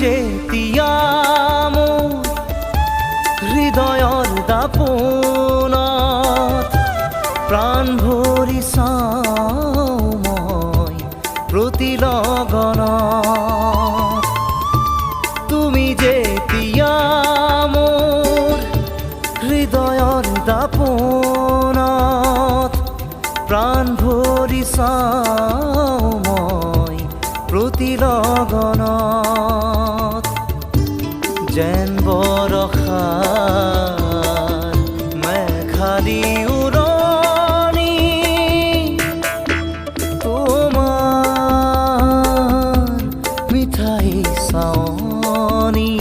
যেতিয়া মোৰ হৃদয়ৰ দাপোনত প্ৰাণ ভৰি চাওঁ মই প্ৰতি লগনত তুমি যেতিয়া মোৰ হৃদয়ৰ দাপোনত প্ৰাণ ভৰি চাওঁ মই প্ৰতি লগনত যেন বৰষাৰ মেঘালী উৰণি তোমাৰ মিঠাই চাৱনি